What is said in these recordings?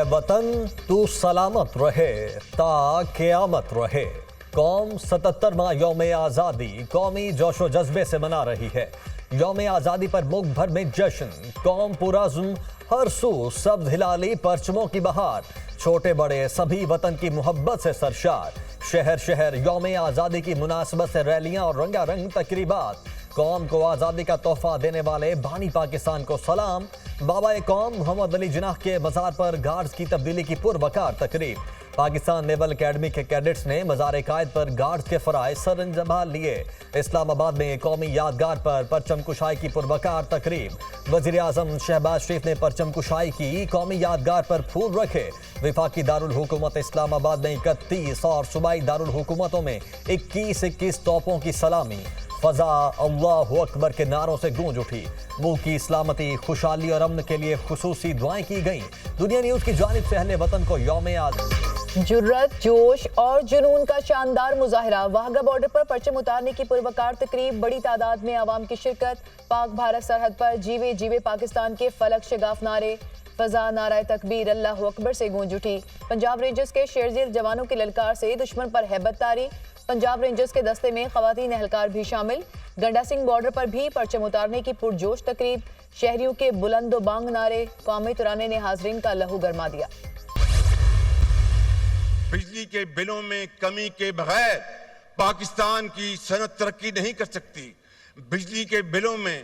ए वतन तू सलामत रहे ता क़यामत रहे। कौम 77वां यौम आज़ादी कौमी जोशो जज्बे से मना रही है। यौम आज़ादी पर मुल्क भर में जश्न, कौम पुरज़्म, हर सू सब्ज़ हिलाली परचमों की बहार, छोटे बड़े सभी वतन की मोहब्बत से सरशार। शहर शहर यौम आज़ादी की मुनासबत से रैलियां और रंगारंग तकरीबात। कौम को आज़ादी का तोहफा देने वाले बानी पाकिस्तान को सलाम। बाबा कौम मोहम्मद अली जिनाह के मज़ार पर गार्ड्स की तब्दीली की पुरवकार तकरीब। पाकिस्तान नेवल अकेडमी के कैडेट्स ने मज़ार कायद पर गार्ड्स के फ़राइज़ सरअंजाम लिए। इस्लामाबाद में कौमी यादगार पर परचम कुशाई की पुरवकार तकरीब। वज़ीर आज़म शहबाज शरीफ ने परचम कुशाई की, कौमी यादगार पर फूल रखे। विफाकी दारुल हुकूमत इस्लामाबाद में 31 और सूबाई दारुल हुकूमतों में 21 तोपों की सलामी। फजा अल्लाहु अकबर के नारों से गूंज उठी। मुल्क की सलामती, खुशहाली और अमन के लिए खुसूसी दुआएं की गईं। दुनिया न्यूज़ की जानिब से अहले वतन को यौम आज़ादी। जुर्रत, जोश और जुनून का शानदार मुजाहरा। वाहगा बॉर्डर पर परचम उतारने की पुरवकार तकरीब, बड़ी तादाद में आवाम की शिरकत। पाक भारत सरहद पर जीवे जीवे पाकिस्तान के फलक शगाफ नारे। फजा नाराए तकबीर अल्लाहु अकबर से गूंज उठी। पंजाब रेंजर्स के शेरजील जवानों की ललकार से दुश्मन पर हैबत तारी। पंजाब रेंजर्स के दस्ते में खवातीन एहलकार भी शामिल। गंडा सिंह बॉर्डर पर भी परचम उतारने की पुरजोश तकरीब। शहरियों के बुलंद बांग नारे, कौमी तुराने ने हाजरीन का लहू गरमा दिया। बिजली के बिलों में कमी के बगैर पाकिस्तान की सनत तरक्की नहीं कर सकती। बिजली के बिलों में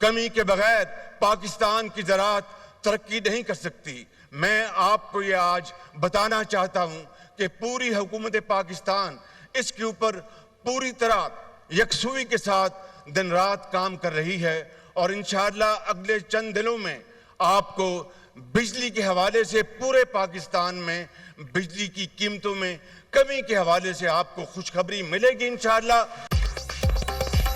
कमी के बगैर पाकिस्तान की ज़राअत तरक्की नहीं कर सकती। मैं आपको ये आज बताना चाहता हूं कि पूरी हुकूमत पाकिस्तान इसके ऊपर पूरी तरह यकसुई के साथ दिन रात काम कर रही है और इंशाअल्लाह अगले चंद दिनों में आपको बिजली के हवाले से पूरे पाकिस्तान में बिजली की कीमतों में कमी के हवाले से आपको खुशखबरी मिलेगी इंशाअल्लाह।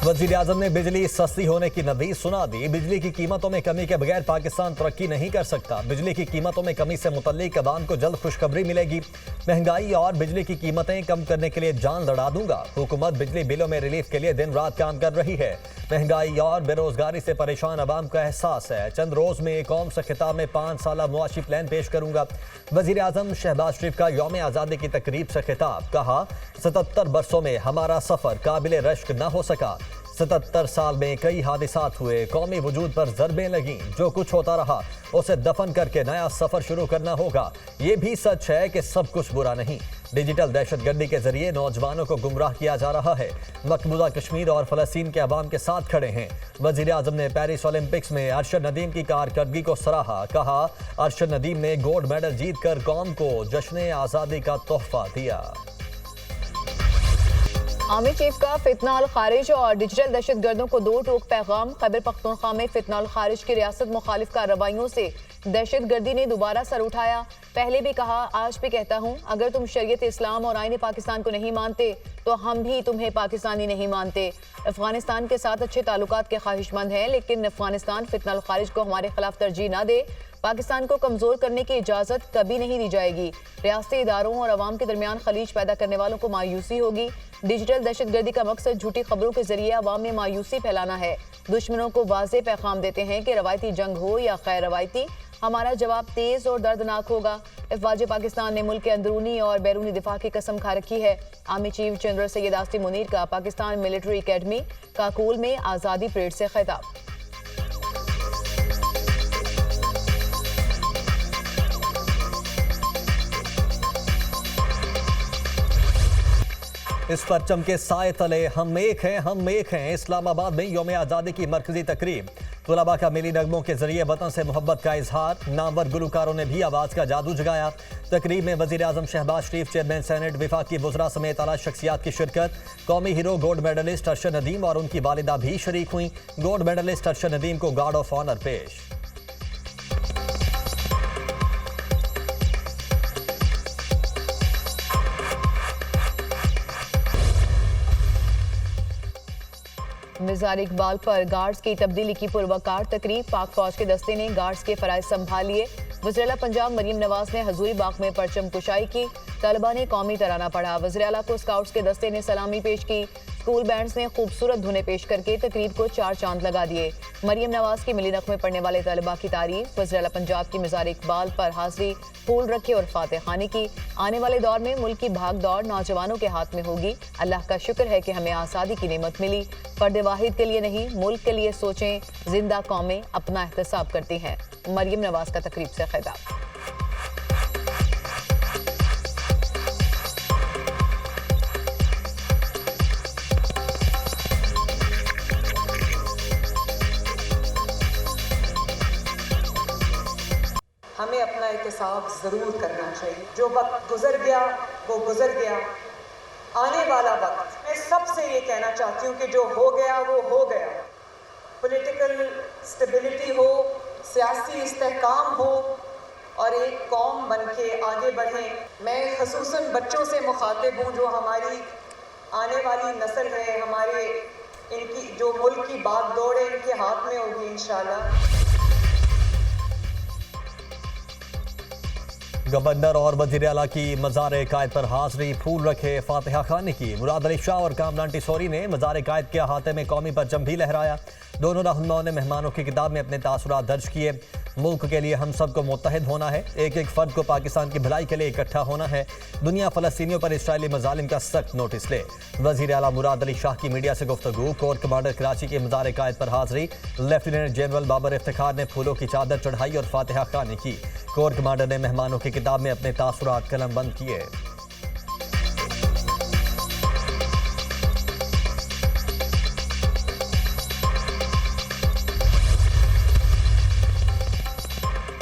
वज़ीर आज़म ने बिजली सस्ती होने की नवीद सुना दी। बिजली की कीमतों में कमी के बगैर पाकिस्तान तरक्की नहीं कर सकता। बिजली की कीमतों में कमी से मुतल्लिक अवाम को जल्द खुशखबरी मिलेगी। महंगाई और बिजली की कीमतें कम करने के लिए जान लड़ा दूंगा। हुकूमत बिजली बिलों में रिलीफ के लिए दिन रात काम कर रही है। महंगाई और बेरोजगारी से परेशान अवाम का एहसास है। चंद रोज में कौम से खिताब में 5 साला मुआशी प्लान पेश करूंगा। वज़ीर आज़म शहबाज शरीफ का यौम आज़ादी की तकरीब से खिताब। कहा, 77 बरसों में हमारा सफर काबिल रश्क न हो सका। 77 साल में कई हादिसात हुए, कौमी वजूद पर ज़रबें लगीं। जो कुछ होता रहा उसे दफन करके नया सफर शुरू करना होगा। ये भी सच है कि सब कुछ बुरा नहीं। डिजिटल दहशतगर्दी के जरिए नौजवानों को गुमराह किया जा रहा है। मकबूजा कश्मीर और फ़लस्तीन के अवाम के साथ खड़े हैं। वज़ीर आज़म ने पेरिस ओलंपिक्स में अरशद नदीम की कारकर्दगी को सराहा। कहा, अरशद नदीम ने गोल्ड मेडल जीतकर कौम को जश्न आज़ादी का तोहफा दिया। आर्मी चीफ का फितनाल खारिज और डिजिटल दहशतगर्दों को 2 टोक पैगाम। खैबर पख्तूनख्वा में फितनाल खारिज की रियासत मुखालिफ कार्रवाइयों से दहशतगर्दी ने दोबारा सर उठाया। पहले भी कहा, आज भी कहता हूँ, अगर तुम शरीयत इस्लाम और आईन पाकिस्तान को नहीं मानते तो हम भी तुम्हें पाकिस्तानी नहीं मानते। अफगानिस्तान के साथ अच्छे ताल्लुकात के ख्वाहिशमंद हैं, लेकिन अफगानिस्तान फितनाल खारिज को हमारे खिलाफ तरजीह ना दे। पाकिस्तान को कमजोर करने की इजाजत कभी नहीं दी जाएगी। रियासती इदारों और अवाम के दरमियान खलीज पैदा करने वालों को मायूसी होगी। डिजिटल दहशतगर्दी का मकसद झूठी खबरों के जरिए अवाम में मायूसी फैलाना है। दुश्मनों को वाज़े पैगाम देते हैं कि रवायती जंग हो या गैर रवायती, हमारा जवाब तेज और दर्दनाक होगा। अफवाज पाकिस्तान ने मुल्क के अंदरूनी और बैरूनी दिफा की कसम खा रखी है। Army chief general Syed Asim Munir का पाकिस्तान मिलिट्री अकेडमी काकूल में आज़ादी परेड से खिताब। इस परचम के साए तले हम एक हैं, हम एक हैं। इस्लामाबाद में यौम आज़ादी की मरकजी तकरीब। तुलबा का मिली नगमों के जरिए वतन से मोहब्बत का इजहार। नामवर गुलकारों ने भी आवाज़ का जादू जगाया। तकरीब में वज़ीर आज़म शहबाज शरीफ, चेयरमैन सेनेट, विफाकी वज़रा समेत आला शख्सियात की शिरकत। कौमी hero gold medalist Arshad Nadeem और उनकी वालिदा भी शरीक हुई। गोल्ड मेडलिस्ट अरशद नदीम को गार्ड ऑफ ऑनर पेश। मिज़ार इकबाल पर गार्ड्स की तब्दीली की पुरवकार तकरीब। पाक फौज के दस्ते ने गार्ड्स के फ़राइज़ संभाल लिए। वज़ीर आला पंजाब मरीम नवाज ने हजूरी बाग में परचम कुशाई की। तलबा ने कौमी तराना पढ़ा। वज़ीर आला को स्काउट्स के दस्ते ने सलामी पेश की। स्कूल बैंड्स ने खूबसूरत धुनें पेश करके तकरीब को 4 चांद लगा दिए। मरियम नवाज की मिली नग़मे पढ़ने वाले तलबा की तारीफ, वज़ीर-ए-आला पंजाब की मज़ार इकबाल पर हाज़री, फूल रखे और फातिहा खानी की। आने वाले दौर में मुल्क की भाग दौड़ नौजवानों के हाथ में होगी। अल्लाह का शुक्र है कि हमें आज़ादी की नेमत मिली। फर्द वाहिद के लिए नहीं, मुल्क के लिए सोचें, जिंदा कौमें अपना एहतसाब करती हैं। मरियम नवाज का तकरीब से खिताब। हमें अपना एहतसाब ज़रूर करना चाहिए। जो वक्त गुजर गया वो गुजर गया, आने वाला वक्त मैं सबसे ये कहना चाहती हूँ कि जो हो गया वो हो गया। पॉलिटिकल स्टेबिलिटी हो, सियासी इस्तेहकाम हो और एक कौम बन के आगे बढ़ें। मैं ख़ुसूसन बच्चों से मुखातिब हूँ जो हमारी आने वाली नस्ल है, हमारे इनकी जो मुल्क की बात दौड़ है इनके हाथ में होगी इंशाल्लाह। गवर्नर और वज़ीर-ए-आला की मज़ार-ए-कायद पर हाज़री, फूल रखे, फातिहा खानी की। मुराद अली शाह और कामरान टिसोरी ने मज़ार-ए-कायद के अहाते में कौमी परचम भी लहराया। दोनों रहनुमाओं ने मेहमानों की किताब में अपने तासुरात दर्ज किए। मुल्क के लिए हम सबको मुत्तहिद होना है, एक एक फ़र्द को पाकिस्तान की भलाई के लिए इकट्ठा होना है। दुनिया फ़लस्तीनियों पर इसराइली मज़ालिम का सख्त नोटिस ले। वज़ीर-ए-आला मुराद अली शाह की मीडिया से गुफ्तगू। कोर कमांडर कराची के मज़ार-ए-कायद पर हाज़री, लेफ्टिनेंट जनरल बाबर इफ्तिखार ने फूलों की चादर चढ़ाई और फातिहा खानी की। कोर कमांडर ने मेहमानों की किताब में अपने तासुरात कलमबंद किए।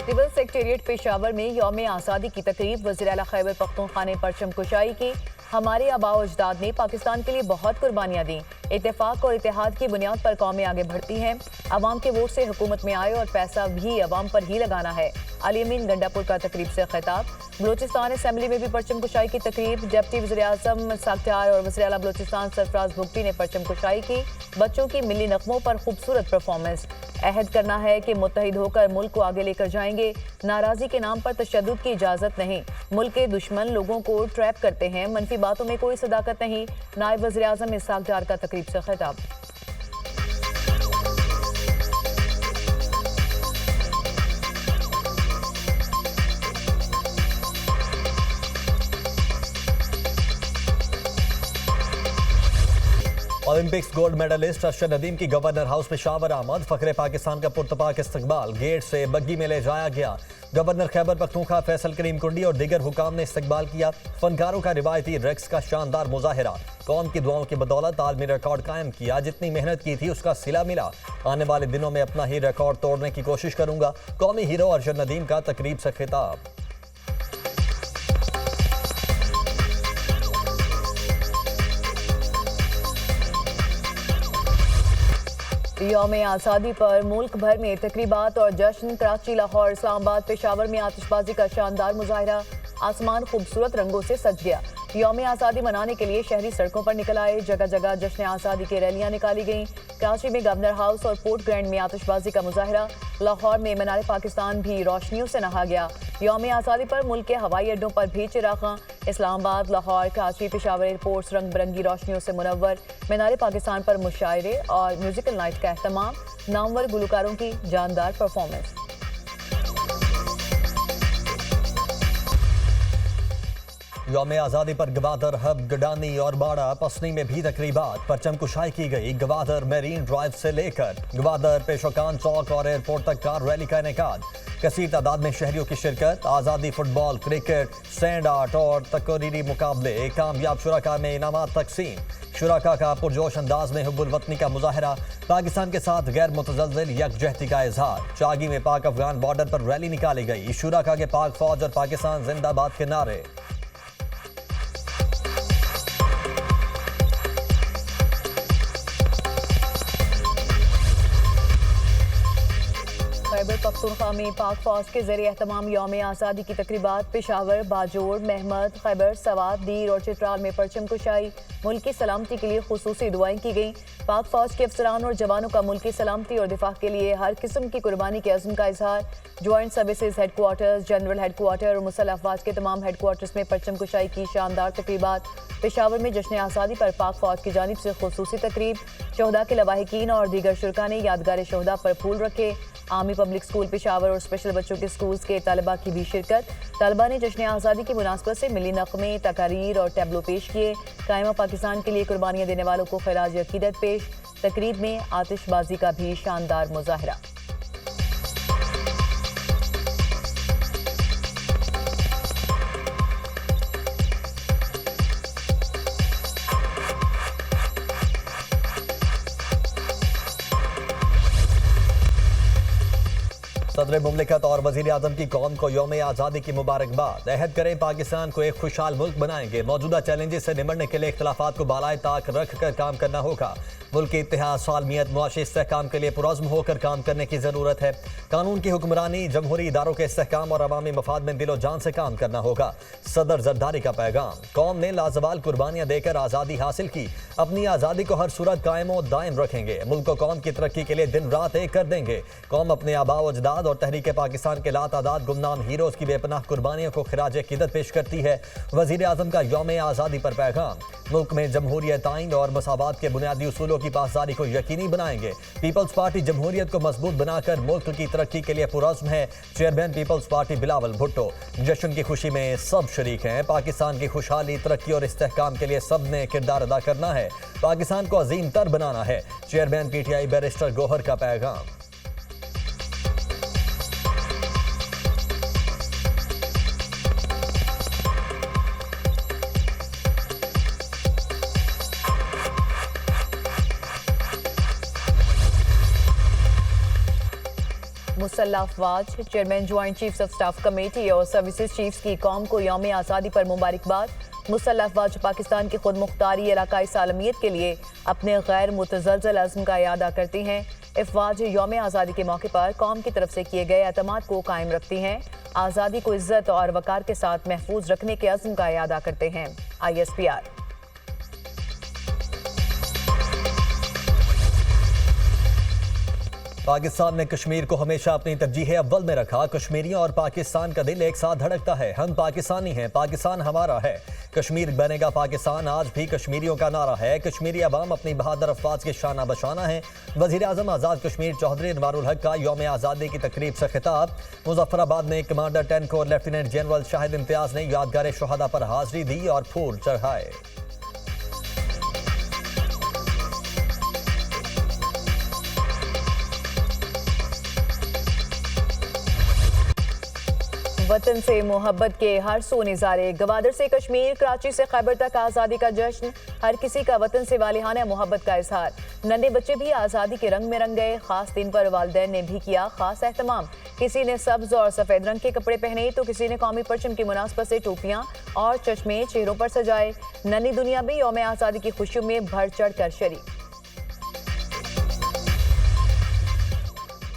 सिविल सेक्रेटेरिएट पेशावर में यौम आज़ादी की तकरीब, वज़ीर-ए-आला खैबर पख्तूनख्वा ने परचम कुशाई की। हमारे आबाओ अजदाद ने पाकिस्तान के लिए बहुत कुर्बानियां दी। इत्तेफाक और इत्तेहाद की बुनियाद पर कौमें आगे बढ़ती हैं। अवाम के वोट से हुकूमत में आए और पैसा भी अवाम पर ही लगाना है। अली अमीन गंडापुर का तकरीब से खिताब। बलोचिस्तान असम्बली में भी परचम कुशाई की तकरीब। डिप्टी वज़ीर-ए-आज़म साख्तियार और वज़ीर-ए-आला बलोचिस्तान सरफराज भुगटी ने परचम कुशाई की। बच्चों की मिली नग़मों पर खूबसूरत परफॉर्मेंस। अहद करना है कि मुत्तहिद होकर मुल्क को आगे लेकर जाएंगे। नाराज़ी के नाम पर तशद्दुद की इजाज़त नहीं। मुल्क के दुश्मन लोगों को ट्रैप करते हैं, मनफी बातों में कोई सदाकत नहीं। नायब वज़ीर-ए-आज़म इसहाक डार का तकरीब से खिताब। Olympics gold medalist Arshad Nadeem की गवर्नर हाउस पेशावर आमद। फ़ख्रे पाकिस्तान का पुरतपाक इस्तकबाल, गेट से बग्गी में ले जाया गया। गवर्नर खैबर पख्तूनख्वा फैसल करीम कुंडी और दीगर हुकाम ने इस्तकबाल किया। फनकारों का रिवायती रक्स का शानदार मुजाहिरा। कौम की दुआओं की बदौलत आलमी रिकॉर्ड कायम किया। जितनी मेहनत की थी उसका सिला मिला। आने वाले दिनों में अपना ही रिकॉर्ड तोड़ने की कोशिश करूंगा। कौमी हीरो अरशद नदीम का तकरीब से खिताब। यौम आज़ादी पर मुल्क भर में तकरीबात और जश्न। कराची, लाहौर, इस्लामाबाद, पेशावर में आतिशबाजी का शानदार मुजाहिरा। आसमान खूबसूरत रंगों से सज गया। यौम आज़ादी मनाने के लिए शहरी सड़कों पर निकल आए। जगह जगह जश्न आज़ादी की रैलियां निकाली गईं। कराची में गवर्नर हाउस और पोर्ट ग्रैंड में आतिशबाजी का मुजाहिरा। लाहौर में मीनार पाकिस्तान भी रोशनियों से नहा गया। यौम आज़ादी पर मुल्क के हवाई अड्डों पर भी चिरागां। इस्लामाबाद, लाहौर, कराची, पेशावर एयरपोर्ट्स रंग बिरंगी रोशनियों से मुनव्वर। मीनार पाकिस्तान पर मुशायरे और म्यूजिकल नाइट का एहतमाम। नामवर गुलकारों की जानदार परफॉर्मेंस। यौम आज़ादी पर गवादर, हब, गडानी और बाड़ा पसनी में भी तकरीबात। परचम कुशाई की गई। गवादर मेरीन ड्राइव से लेकर गवादर पेशोकान चौक और एयरपोर्ट तक कार रैली का इनेकाद। कसीर तादाद में शहरियों की शिरकत। आज़ादी, फुटबॉल, क्रिकेट, सैंड आर्ट और तकरीरी मुकाबले। कामयाब शुरका में इनामात तकसीम। शुरका का पुरजोश अंदाज में हुब्बुल वतनी का मुजाहरा। पाकिस्तान के साथ गैर मुतज़ल्ज़िल यकजहती का इजहार। चागी में पाक अफगान बॉर्डर पर रैली निकाली गई। शुरका के पाक फौज और पाकिस्तान जिंदाबाद के नारे। खैबर पख्तूनख्वा में पाक फौज के जरिए एहतमाम यौम आज़ादी की तकरीबात। पेशावर, बाजोड़, महमद, खैबर, सवात, दीर और चित्राल में परचम कुशाई। मुल्क की सलामती के लिए खुसूसी दुआएं की गईं। पाक फौज के अफसरान और जवानों का मुल्क की सलामती और दिफा के लिए हर किस्म की कुर्बानी के अज़्म का इजहार। Joint services headquarters, general headquarter और मुसल्लह अफवाज के तमाम हेडक्वार्टर्स में परचम कुशाई की शानदार तकरीबात। पेशावर में जश्न आज़ादी पर पाक फौज की जानिब से खुसूसी तकरीब। शोहदा के लवाहिकीन और दीगर शुरका ने यादगार शोहदा पर फूल रखे। आर्मी पब्लिक स्कूल पेशावर और स्पेशल बच्चों के स्कूल्स के तलबा की भी शिरकत। तलबा ने जश्न आज़ादी की मुनासबत से मिली नग़मे, तकारीर और टैबलो पेश किए। कायमा पाकिस्तान के लिए कुर्बानियाँ देने वालों को खिराज अकीदत पेश। तकरीब में आतिशबाजी का भी शानदार मुजाहरा। सदर मुमलिकत और वजीर आजम की कौम को यौम आज़ादी की मुबारकबाद। अहद करें पाकिस्तान को एक खुशहाल मुल्क बनाएंगे। मौजूदा चैलेंजेस से निमटने के लिए इख्तलाफात को बालाए ताक रख कर काम करना होगा। मुल्क की इत्तेहाद, सालमियत, मुआशी इस्तेहकाम के लिए पुरज़्म होकर काम करने की ज़रूरत है। कानून की हुक्मरानी, जमहूरी इदारों के इस्तेहकाम और अवामी मफाद में दिलो जान से काम करना होगा। सदर जरदारी का पैगाम। कौम ने लाजवाल कुर्बानियाँ देकर आज़ादी हासिल की। अपनी आज़ादी को हर सूरत कायम और दायम रखेंगे। मुल्क को कौम की तरक्की के लिए दिन रात एक कर देंगे। कौम अपने आबा व अजदाद और तहरीक पाकिस्तान के लातादाद गुमनाम हीरोज की बेपनाह कुर्बानियों को खिराज अकीदत पेश करती है। वजीर आजम का यौम आज़ादी पर पैगाम। मुल्क में जमहूरियत, आइन और मसावात के बुनियादी उसूलों की पासदारी को यकीनी बनाएंगे। पीपल्स पार्टी जमहूरियत को मजबूत बनाकर मुल्क की तरक्की के लिए पुरज़्म है। चेयरमैन पीपल्स पार्टी बिलावल भुट्टो। जश्न की खुशी में सब शरीक हैं। पाकिस्तान की खुशहाली, तरक्की और इस्तेहकाम के लिए सब ने किरदार अदा करना है। पाकिस्तान को अजीम तर बनाना है। चेयरमैन PTI बैरिस्टर गौहर का पैगाम। मुसल्लह अफवाज, chairman joint chiefs of staff committee और सर्विसेज चीफ्स की कौम को यौम आज़ादी पर मुबारकबाद। मुसल्लह अफवाज पाकिस्तान की खुद मुख्तारी, इलाकाई सालमियत के लिए अपने गैर मुतज़लज़ल अज़्म का इयादा करती हैं। अफवाज यौम आज़ादी के मौके पर कौम की तरफ से किए गए एतमाद को कायम रखती हैं। आज़ादी को इज्जत और वकार के साथ महफूज रखने के अज़्म का इयादा करते हैं। ISPR। पाकिस्तान ने कश्मीर को हमेशा अपनी तरजीह अव्वल में रखा। कश्मीरियों और पाकिस्तान का दिल एक साथ धड़कता है। हम पाकिस्तानी हैं, पाकिस्तान हमारा है। कश्मीर बनेगा पाकिस्तान आज भी कश्मीरियों का नारा है। कश्मीरी अवाम अपनी बहादुर अफवाज के शाना बशाना है। वज़ीर आज़म आज़ाद कश्मीर चौधरी अनवारुल हक का यौम आज़ादी की तकरीब से खिताब। मुजफ्फराबाद में commander 10 corps lieutenant general Shahid Imtiaz ने यादगार शोहदा पर हाजिरी दी और फूल चढ़ाए। वतन से मोहब्बत के हर सो नज़ारे। गवादर से कश्मीर, कराची से खैबर तक आज़ादी का जश्न। हर किसी का वतन से वालिहाना मोहब्बत का इजहार। नन्हे बच्चे भी आज़ादी के रंग में रंग गए। खास दिन पर वालिदैन ने भी किया खास एहतमाम। किसी ने सब्ज और सफ़ेद रंग के कपड़े पहने तो किसी ने कौमी परचम की मुनासबत से टोपियाँ और चश्मे चेहरों पर सजाए। नन्ही दुनिया भी यौम आज़ादी की खुशियों में बढ़ चढ़ कर शरीक।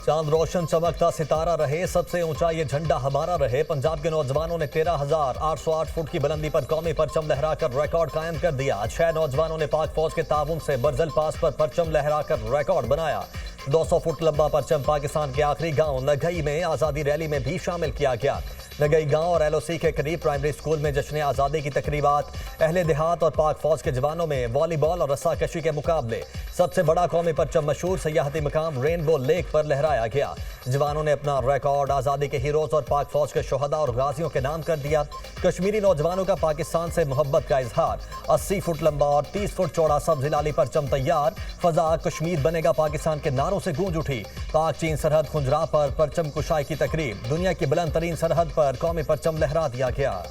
चांद रोशन चमकता सितारा रहे, सबसे ऊंचा ये झंडा हमारा रहे। पंजाब के नौजवानों ने 13,808 फुट की बुलंदी पर कौमी परचम लहराकर रिकॉर्ड कायम कर दिया। 6 नौजवानों ने पाक फौज के ताउन से बरजल पास पर परचम लहराकर रिकॉर्ड बनाया। 200 फुट लंबा परचम पाकिस्तान के आखिरी गांव नगई में आज़ादी रैली में भी शामिल किया गया। नगई गांव और LOC के करीब प्राइमरी स्कूल में जश्न आज़ादी की तकरीबात। अहले देहात और पाक फौज के जवानों में वॉलीबॉल और रस्साकशी के मुकाबले। सबसे बड़ा कौमी परचम मशहूर सयाहती मकाम रेनबो लेक पर लहराया गया। जवानों ने अपना रिकॉर्ड आज़ादी के हीरोज और पाक फौज के शोहदा और गाजियों के नाम कर दिया। कश्मीरी नौजवानों का पाकिस्तान से मोहब्बत का इजहार। 80 फुट लंबा और 30 फुट चौड़ा सब्ज हिलाली परचम तैयार। फजा कश्मीर बनेगा पाकिस्तान के नारों से गूंज उठी। पाक चीन सरहद खुंजरा पर परचम कुशाई की तकरीब। दुनिया की बुलंद तरीन सरहद पर कौमी परचम लहरा दिया गया।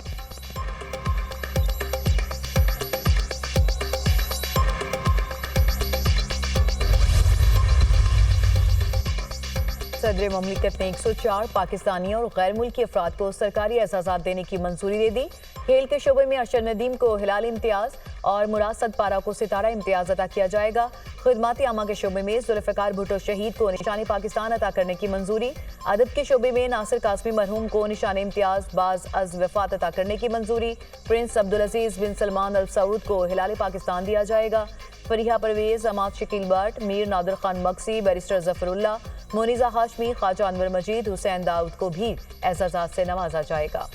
सदर ममलिकत ने 104 पाकिस्तानी और गैर मुल्की अफराद को सरकारी एजाज़ात देने की मंजूरी दे दी। खेल के शोबे में अरशद नदीम को हिलाल इम्तियाज़ और मुराद सदपारा को सितारा इम्तियाज़ अता किया जाएगा। खिदमाती आमा के शोबे में जुल्फ़िकार भुट्टो शहीद को निशान पाकिस्तान अता करने की मंजूरी। अदब के शोबे में नासिर कासमी मरहूम को निशान इम्तियाज बाज अज वफात अता करने की मंजूरी। प्रिंस अब्दुल अजीज बिन सलमान अल सऊद को हिलाल पाकिस्तान दिया जाएगा। फरीहा परवेज, अमाद शकील बट, मीर नादिर खान मक्सी, बैरिस्टर जफरुल्ला, मोनिजा हाशमी, ख्वाजा अनवर मजीद, हुसैन दाऊद को भी एजाज़ात से नवाजा जाएगा।